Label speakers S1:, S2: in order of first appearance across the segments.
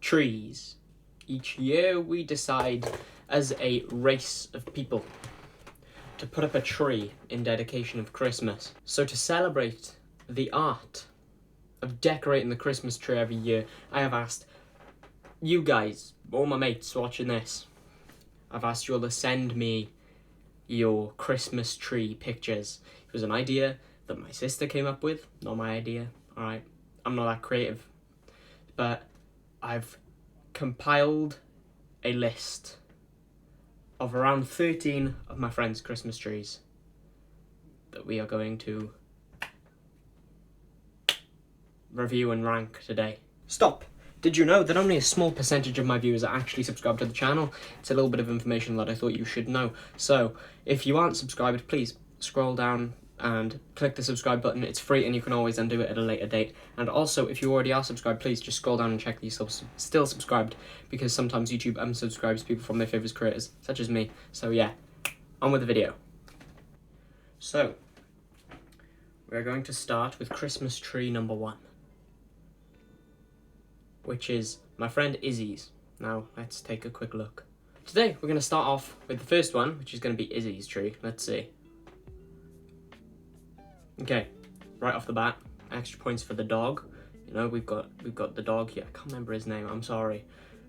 S1: trees. Each year we decide as a race of people to put up a tree in dedication of Christmas. So to celebrate the art of decorating the Christmas tree every year, I have asked you guys, all my mates watching this, I've asked you all to send me your Christmas tree pictures. It was an idea that my sister came up with, not my idea, alright? I'm not that creative. But I've compiled a list of around 13 of my friends' Christmas trees that we are going to review and rank today. Stop! Did you know that only a small percentage of my viewers are actually subscribed to the channel? It's a little bit of information that I thought you should know. So, if you aren't subscribed, please scroll down and click the subscribe button. It's free and you can always undo it at a later date. And also, if you already are subscribed, please just scroll down and check that you're still subscribed, because sometimes YouTube unsubscribes people from their favourite creators, such as me. So yeah, on with the video. So, we're going to start with Christmas tree number 1, which is my friend Izzy's. Now, let's take a quick look. Today, we're going to start off with the first one, which is going to be Izzy's tree. Let's see. Okay, right off the bat, extra points for the dog. You know, we've got the dog here. I can't remember his name, I'm sorry.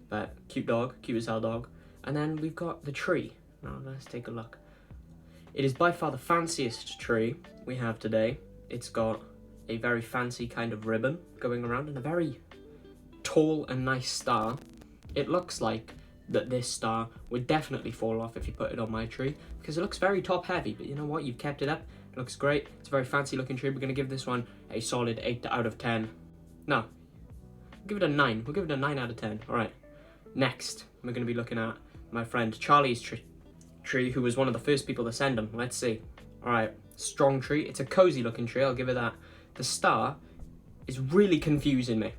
S1: But cute dog, cute as hell dog. And then we've got the tree. Now, let's take a look. It is by far the fanciest tree we have today. It's got a very fancy kind of ribbon going around and a very tall and nice star. It looks like that this star would definitely fall off if you put it on my tree, because it looks very top heavy, but you know what, you've kept it up, it looks great. It's a very fancy looking tree. We're going to give this one a solid 8 out of 10. No, we'll give it a 9. We'll give it a 9 out of 10. Alright, next we're going to be looking at my friend Charlie's tree, who was one of the first people to send them. Let's see. Alright, strong tree. It's a cozy looking tree, I'll give it that. The star is really confusing me.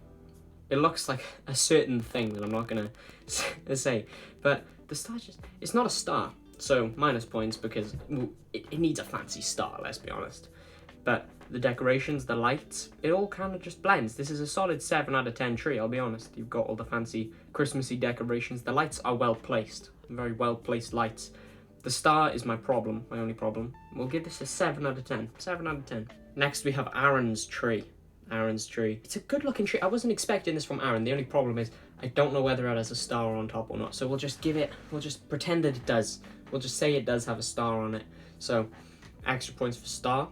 S1: It looks like a certain thing that I'm not going to say. But the star it's not a star. So, minus points because it needs a fancy star, let's be honest. But the decorations, the lights, it all kind of just blends. This is a solid 7 out of 10 tree, I'll be honest. You've got all the fancy Christmassy decorations. The lights are well placed. Very well placed lights. The star is my problem, my only problem. We'll give this a 7 out of 10. 7 out of 10. Next we have Aaron's tree. Aaron's tree. It's a good looking tree. I wasn't expecting this from Aaron. The only problem is I don't know whether it has a star on top or not. So we'll just pretend that it does. We'll just say it does have a star on it. So extra points for star.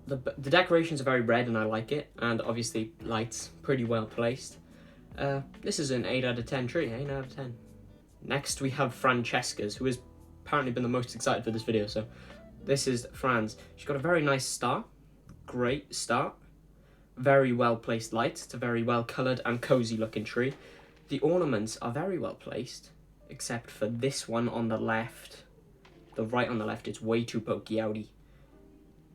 S1: The decorations are very red and I like it. And obviously lights, pretty well placed. This is an 8 out of 10 tree. 8 out of 10. Next we have Francesca's, who has apparently been the most excited for this video. So this is Fran's. She's got a very nice star. Great start. Very well placed lights. It's a very well coloured and cozy looking tree. The ornaments are very well placed, except for this one on the left. The right on the left is way too pokey outy.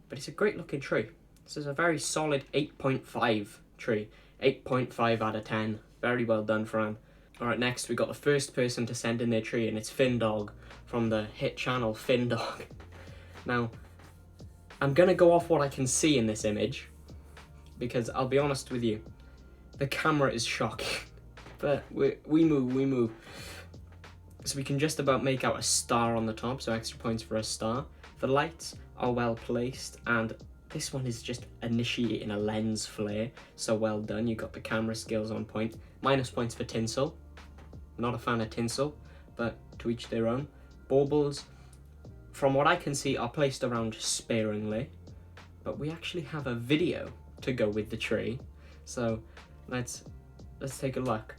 S1: But it's a great looking tree. This is a very solid 8.5 tree. 8.5 out of 10. Very well done, Fran. Alright, next we got the first person to send in their tree, and it's Findog from the hit channel Findog. Now, I'm going to go off what I can see in this image, because I'll be honest with you, the camera is shocking. But we move. So we can just about make out a star on the top, so extra points for a star. The lights are well placed, and this one is just initiating a lens flare, so well done. You got the camera skills on point. Minus points for tinsel. Not a fan of tinsel, but to each their own. Baubles, from what I can see, are placed around sparingly, but we actually have a video to go with the tree, so let's take a look.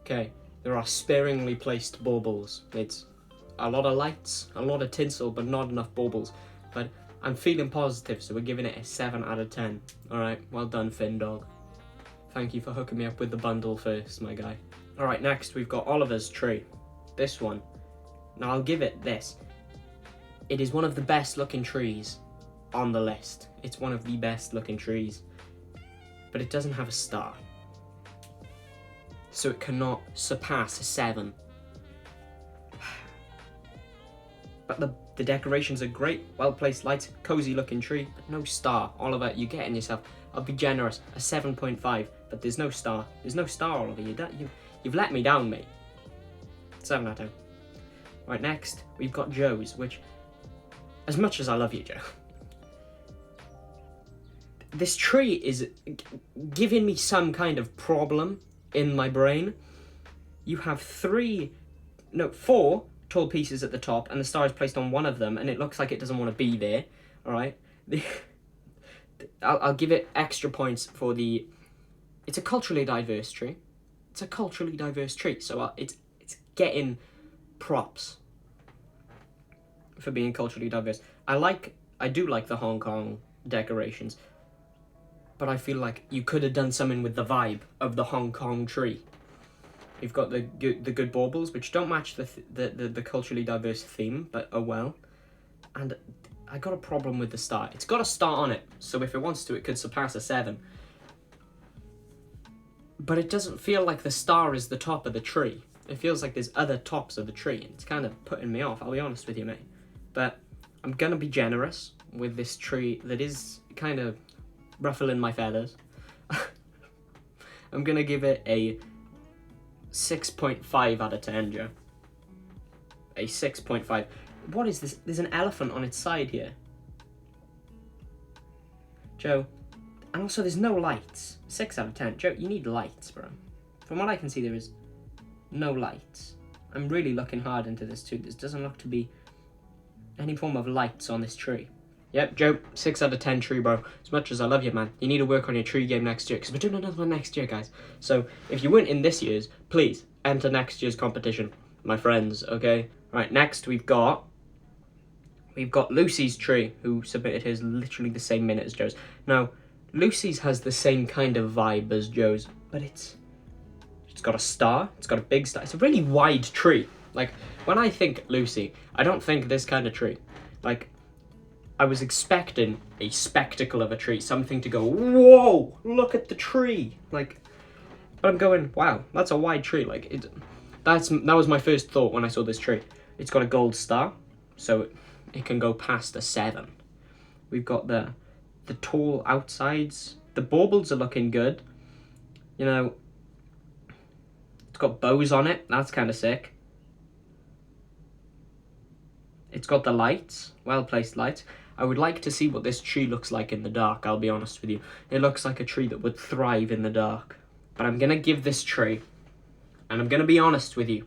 S1: Okay, there are sparingly placed baubles. It's a lot of lights, a lot of tinsel, but not enough baubles. But I'm feeling positive, so we're giving it a 7 out of 10. Alright, well done, Findog. Thank you for hooking me up with the bundle first, my guy. Alright, next we've got Oliver's tree. This one. Now I'll give it this. It is one of the best looking trees on the list. It's one of the best looking trees. But it doesn't have a star. So it cannot surpass a 7. got the decorations are great, well-placed lights, cozy looking tree, but no star. Oliver, you're getting yourself, I'll be generous, a 7.5, but there's no star. There's no star, Oliver. You've let me down, mate. 7 out of 10. Right, next, we've got Joe's, which, as much as I love you, Joe, this tree is giving me some kind of problem in my brain. You have 4 tall pieces at the top, and the star is placed on one of them, and it looks like it doesn't want to be there. All right, I'll give it extra points for the. It's a culturally diverse tree. It's a culturally diverse tree, so it's getting props for being culturally diverse. I do like the Hong Kong decorations, but I feel like you could have done something with the vibe of the Hong Kong tree. You've got the good baubles, which don't match the culturally diverse theme, but oh well. And I got a problem with the star. It's got a star on it, so if it wants to, it could surpass a 7. But it doesn't feel like the star is the top of the tree. It feels like there's other tops of the tree, and it's kind of putting me off, I'll be honest with you, mate. But I'm gonna be generous with this tree that is kind of ruffling my feathers. I'm gonna give it a 6.5 out of 10, Joe. A 6.5. What is this? There's an elephant on its side here. Joe. And also there's no lights. 6 out of 10. Joe, you need lights, bro. From what I can see, there is no lights. I'm really looking hard into this too. This doesn't look to be any form of lights on this tree. Yep, Joe, 6 out of 10 tree, bro. As much as I love you, man, you need to work on your tree game next year, because we're doing another one next year, guys. So, if you weren't in this year's, please enter next year's competition, my friends, okay? Right, next we've got Lucy's tree, who submitted his literally the same minute as Joe's. Now, Lucy's has the same kind of vibe as Joe's, but it's got a star, it's got a big star. It's a really wide tree. Like, when I think Lucy, I don't think this kind of tree. Like, I was expecting a spectacle of a tree, something to go, whoa, look at the tree. Like, but I'm going, wow, that's a wide tree. Like, that was my first thought when I saw this tree. It's got a gold star, so it can go past a 7. We've got the tall outsides. The baubles are looking good. You know, it's got bows on it. That's kind of sick. It's got the lights, well-placed lights. I would like to see what this tree looks like in the dark, I'll be honest with you. It looks like a tree that would thrive in the dark. But I'm going to give this tree, and I'm going to be honest with you.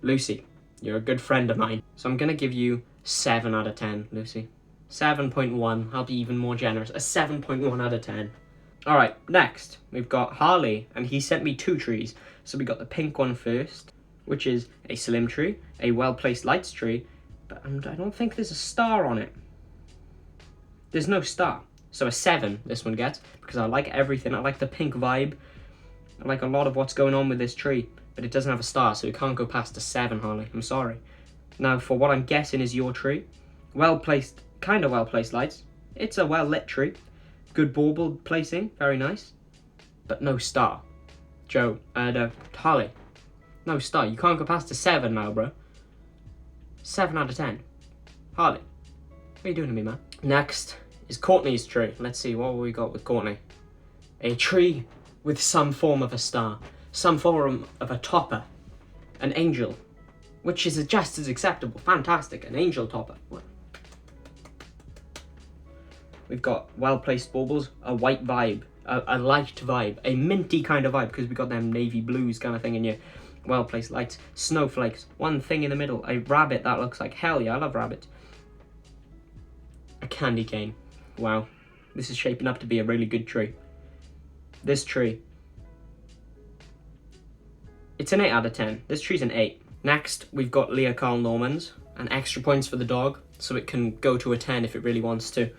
S1: Lucy, you're a good friend of mine. So I'm going to give you 7 out of 10, Lucy. 7.1, I'll be even more generous. A 7.1 out of 10. Alright, next, we've got Harley, and he sent me 2 trees. So we got the pink one first, which is a slim tree, a well-placed lights tree, but I don't think there's a star on it. There's no star. So a 7 this one gets, because I like everything. I like the pink vibe. I like a lot of what's going on with this tree, but it doesn't have a star, so it can't go past a 7, Harley. I'm sorry. Now, for what I'm guessing is your tree, well-placed, kind of well-placed lights. It's a well-lit tree. Good bauble placing, very nice, but no star. Joe, Harley, no star. You can't go past a 7 now, bro. 7 out of 10. Harley, what are you doing to me, man? Next is Courtney's tree. Let's see, what have we got with Courtney? A tree with some form of a star. Some form of a topper. An angel. Which is just as acceptable. Fantastic. An angel topper. What? We've got well-placed baubles. A white vibe. A light vibe. A minty kind of vibe, because we got them navy blues kind of thing in here. Well-placed lights, snowflakes, one thing in the middle, a rabbit that looks like, hell yeah, I love rabbits. A candy cane. Wow, this is shaping up to be a really good tree. This tree, it's an 8 out of 10. This tree's an 8. Next, we've got Leah Carl Norman's, and extra points for the dog, so it can go to a 10 if it really wants to.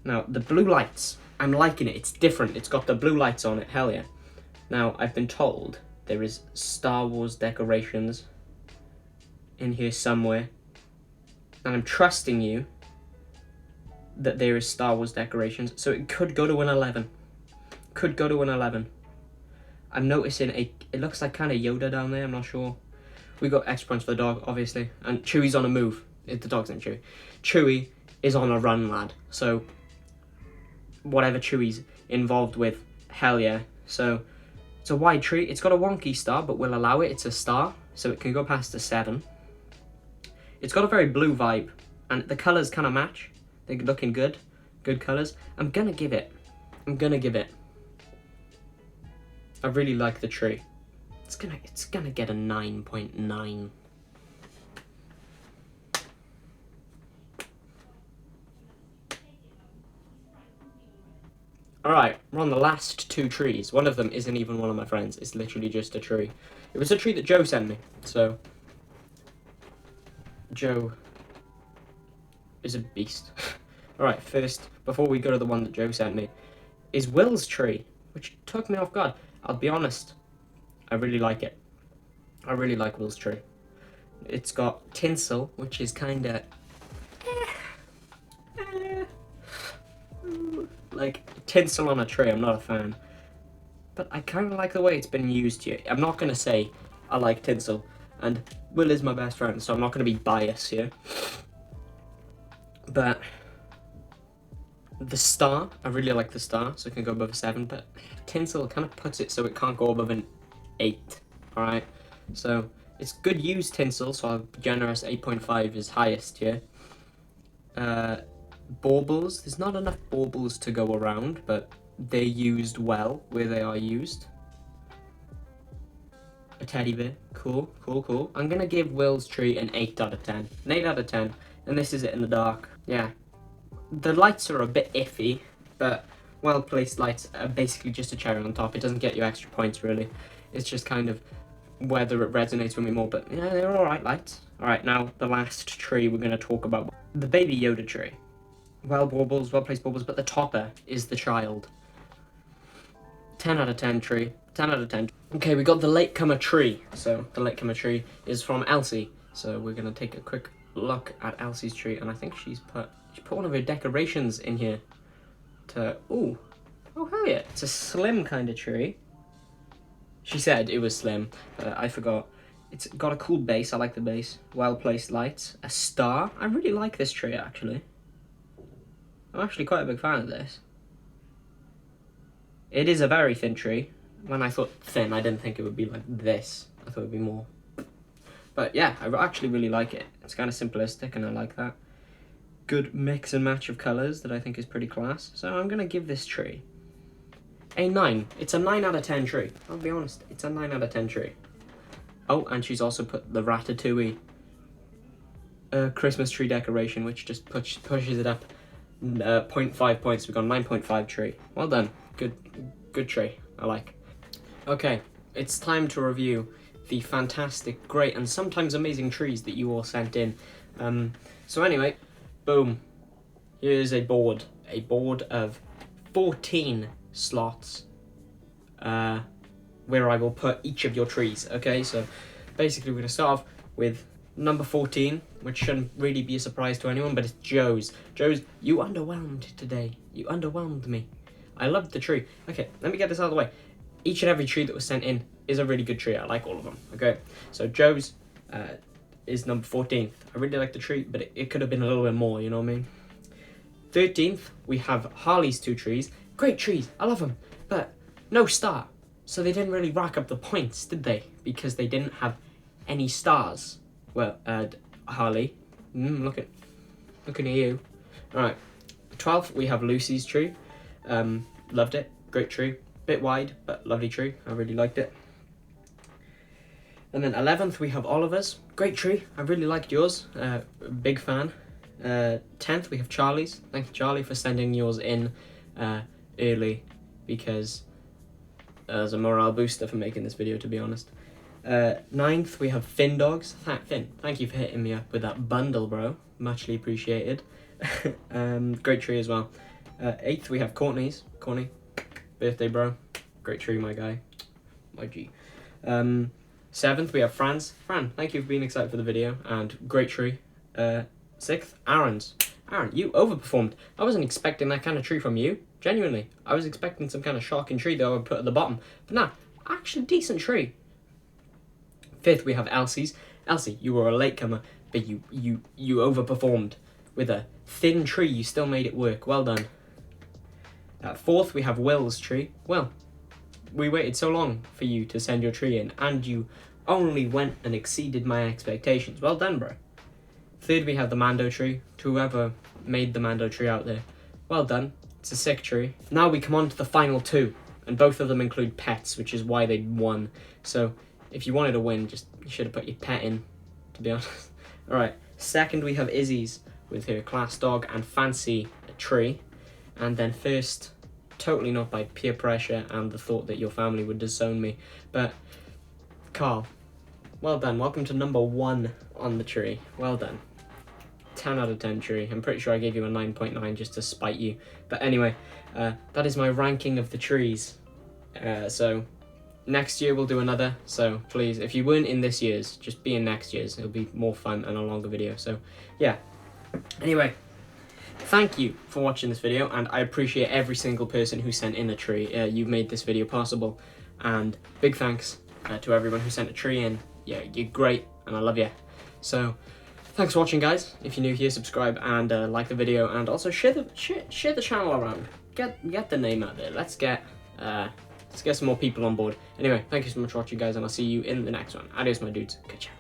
S1: Now, the blue lights, I'm liking it, it's different, it's got the blue lights on it, hell yeah. Now, I've been told there is Star Wars decorations in here somewhere. And I'm trusting you that there is Star Wars decorations. So it could go to an 11. Could go to an 11. I'm noticing it looks like kind of Yoda down there. I'm not sure We got extra points for the dog, obviously. And Chewie's on a move. The dog's named Chewie. Chewie is on a run, lad. So, whatever Chewie's involved with, hell yeah. So, it's a wide tree. It's got a wonky star, but we'll allow it. It's a star, so it can go past a 7. It's got a very blue vibe, and the colours kind of match. They're looking good. Good colours. I'm gonna give it. I really like the tree. It's gonna get a 9.9. Alright, we're on the last 2 trees. One of them isn't even one of my friends. It's literally just a tree. It was a tree that Joe sent me. So, Joe is a beast. Alright, first, before we go to the one that Joe sent me, is Will's tree, which took me off guard. I'll be honest, I really like it. I really like Will's tree. It's got tinsel, which is kind of... like, tinsel on a tree, I'm not a fan. But I kind of like the way it's been used here. I'm not going to say I like tinsel. And Will is my best friend, so I'm not going to be biased here. But the star, I really like the star, so it can go above a 7. But tinsel kind of puts it so it can't go above an 8. Alright? So it's good used tinsel, so I'll be generous. 8.5 is highest here. Baubles, there's not enough baubles to go around, but they're used well where they are used. A teddy bear, cool. I'm gonna give Will's tree an 8 out of 10. An 8 out of 10, and this is it in the dark. Yeah. The lights are a bit iffy, but well-placed lights are basically just a cherry on top. It doesn't get you extra points, really. It's just kind of whether it resonates with me more, but yeah, they're alright lights. Alright, now the last tree we're gonna talk about. The Baby Yoda tree. Well baubles, well-placed baubles, but the topper is the child. 10 out of 10 tree. 10 out of 10. Okay, we got the latecomer tree. So, the latecomer tree is from Elsie. So, we're going to take a quick look at Elsie's tree. And I think she put one of her decorations in here to... Ooh. Oh, hell yeah. It's a slim kind of tree. She said it was slim. I forgot. It's got a cool base. I like the base. Well-placed lights. A star. I really like this tree, actually. I'm actually quite a big fan of this. It is a very thin tree. When I thought thin, I didn't think it would be like this. I thought it would be more. But yeah, I actually really like it. It's kind of simplistic and I like that. Good mix and match of colours that I think is pretty class. So I'm going to give this tree a 9. It's a 9 out of 10 tree. I'll be honest, it's a 9 out of 10 tree. Oh, and she's also put the Ratatouille Christmas tree decoration, which just pushes it up 0.5 points. We've got 9.5 tree. Well done. Good tree. I like. Okay, it's time to review the fantastic, great, and sometimes amazing trees that you all sent in. So anyway, boom. Here's a board of 14 slots, where I will put each of your trees. Okay, so basically we're gonna start off with number 14, which shouldn't really be a surprise to anyone, but it's Joe's. Joe's, you underwhelmed today. You underwhelmed me. I loved the tree. Okay, let me get this out of the way. Each and every tree that was sent in is a really good tree. I like all of them. Okay, so Joe's is number 14th. I really like the tree, but it could have been a little bit more, you know what I mean? 13th, we have Harley's 2 trees. Great trees, I love them, but no star. So they didn't really rack up the points, did they? Because they didn't have any stars. Well, Harley, looking at you. All right, 12th, we have Lucy's tree. Loved it, great tree. Bit wide, but lovely tree. I really liked it. And then 11th, we have Oliver's. Great tree. I really liked yours. Big fan. 10th, we have Charlie's. Thank you, Charlie, for sending yours in early, because as a morale booster for making this video, to be honest. 9th, we have Finn Dogs. Finn, thank you for hitting me up with that bundle, bro. Muchly appreciated. Great tree as well. 8th, we have Courtney's. Courtney, birthday, bro. Great tree, my guy. My G. 7th, we have Fran's. Fran, thank you for being excited for the video, and great tree. 6th, Aaron's. Aaron, you overperformed. I wasn't expecting that kind of tree from you. Genuinely. I was expecting some kind of shocking tree that I would put at the bottom. But nah, actually decent tree. Fifth, we have Elsie's. Elsie, you were a latecomer, but you overperformed. With a thin tree, you still made it work. Well done. Fourth, we have Will's tree. Well, we waited so long for you to send your tree in, and you only went and exceeded my expectations. Well done, bro. Third, we have the Mando tree. To whoever made the Mando tree out there, well done. It's a sick tree. Now we come on to the final two, and both of them include pets, which is why they won. So if you wanted to win, you should have put your pet in, to be honest. Alright, second we have Izzy's with her class dog and fancy tree. And then first, totally not by peer pressure and the thought that your family would disown me, but Carl, well done. Welcome to number 1 on the tree. Well done. 10 out of 10 tree. I'm pretty sure I gave you a 9.9 just to spite you. But anyway, that is my ranking of the trees. So next year we'll do another. So please, if you weren't in this year's, just be in next year's. It'll be more fun and a longer video. So yeah. Anyway, thank you for watching this video, and I appreciate every single person who sent in a tree. You've made this video possible, and big thanks to everyone who sent a tree in. Yeah, you're great, and I love you. So thanks for watching, guys. If you're new here, subscribe and like the video, and also share the channel around. Get the name out there. Let's get some more people on board. Anyway, thank you so much for watching, guys, and I'll see you in the next one. Adios, my dudes. Good chat.